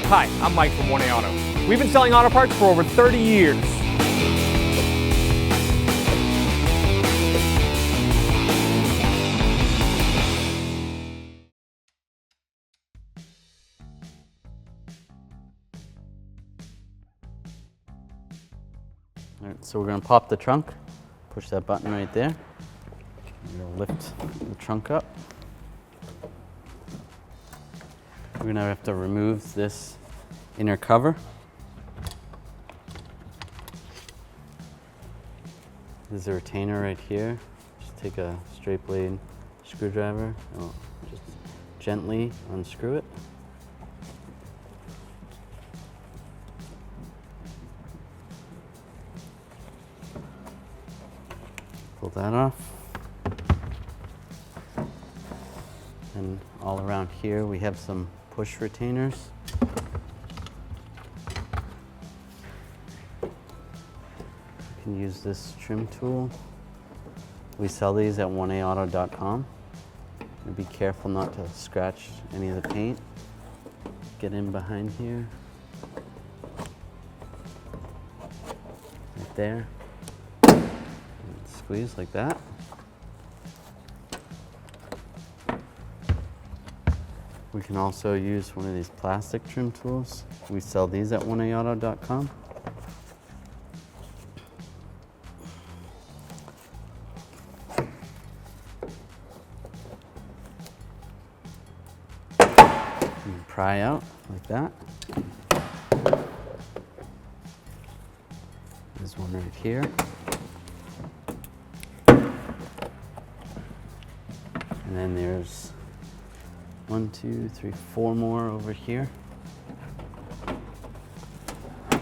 Hi, I'm Mike from 1A Auto. We've been selling auto parts for over 30 years. All right, so we're going to pop the trunk, push that button right there. We're going to lift the trunk up. We're going to have to remove this inner cover. There's a retainer right here. Just take a straight blade screwdriver and just gently unscrew it. Pull that off. And all around here we have some push retainers. You can use this trim tool. We sell these at 1aauto.com. Be careful not to scratch any of the paint. Get in behind here. Right there. And squeeze like that. We can also use one of these plastic trim tools. We sell these at 1aauto.com. And pry out like that. There's one right here. And then there's 1, 2, 3, 4 more over here.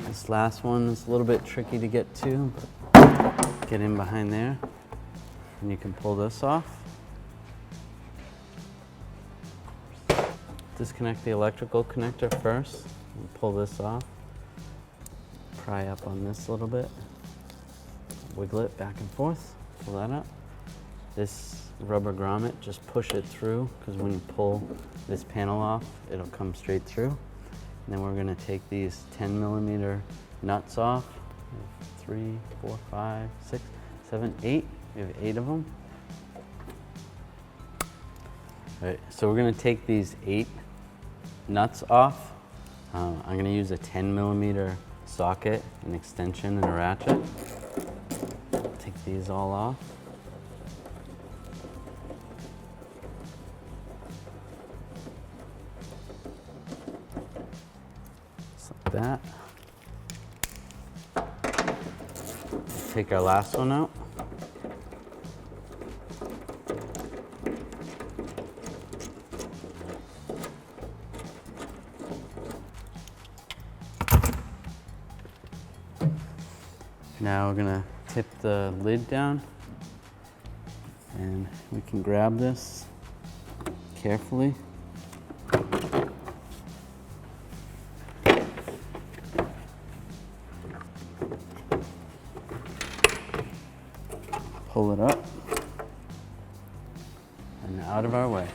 This last one is a little bit tricky to get to, but get in behind there and you can pull this off. Disconnect the electrical connector first and pull this off. Pry up on this a little bit. Wiggle it back and forth, pull that up. This rubber grommet, just push it through, because when you pull this panel off, it'll come straight through. And then we're going to take these 10mm nuts off. 3, 4, 5, 6, 7, 8. We have 8 of them. All right, so we're going to take these 8 nuts off. I'm going to use a 10mm socket, an extension, and a ratchet. Take these all off. That. Take our last one out. Now we're gonna tip the lid down and we can grab this carefully. Pull it up and out of our way.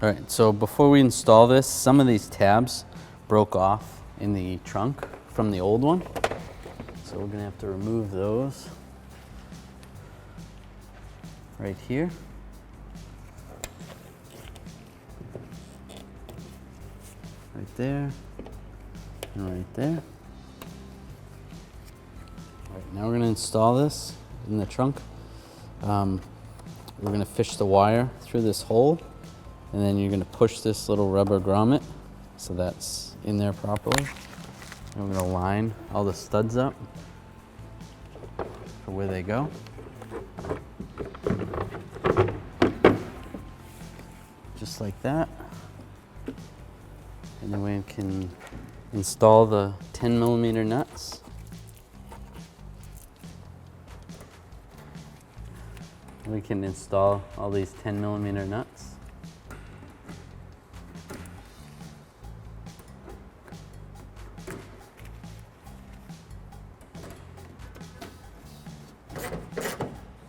All right, so before we install this, some of these tabs broke off in the trunk from the old one. So we're gonna have to remove those right here. Right there and right there. All right, now we're gonna install this in the trunk. We're gonna fish the wire through this hole, and then you're gonna push this little rubber grommet so that's in there properly. And we're gonna line all the studs up for where they go. Just like that. And then we can install the 10mm nuts. We can install all these 10mm nuts.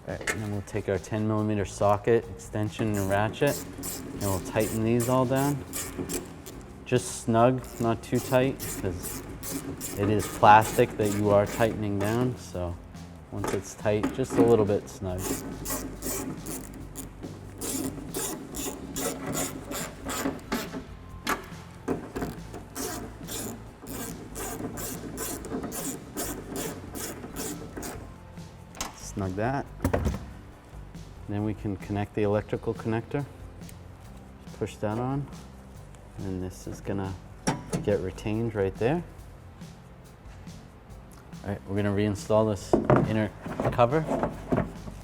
Alright, and then we'll take our 10mm socket extension and ratchet, and we'll tighten these all down. Just snug, not too tight, because it is plastic that you are tightening down, so once it's tight, just a little bit snug. Snug that. Then we can connect the electrical connector. Push that on. And this is gonna get retained right there. All right, we're gonna reinstall this inner cover.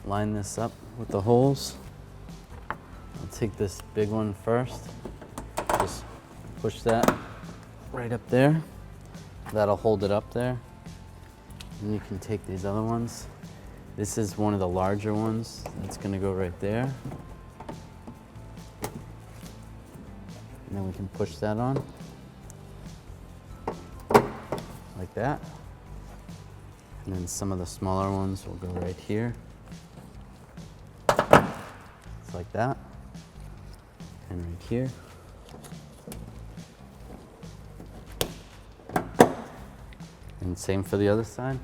Line this up with the holes. I'll take this big one first. Just push that right up there. That'll hold it up there. And you can take these other ones. This is one of the larger ones. That's gonna go right there. And then we can push that on. Like that. And then some of the smaller ones will go right here. It's like that. And right here. And same for the other side.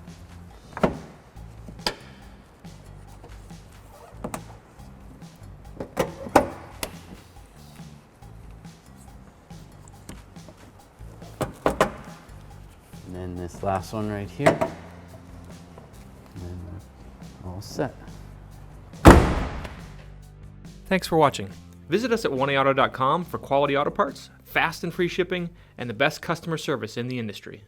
And then this last one right here. And then we're all set. Thanks for watching. Visit us at 1AAuto.com for quality auto parts, fast and free shipping, and the best customer service in the industry.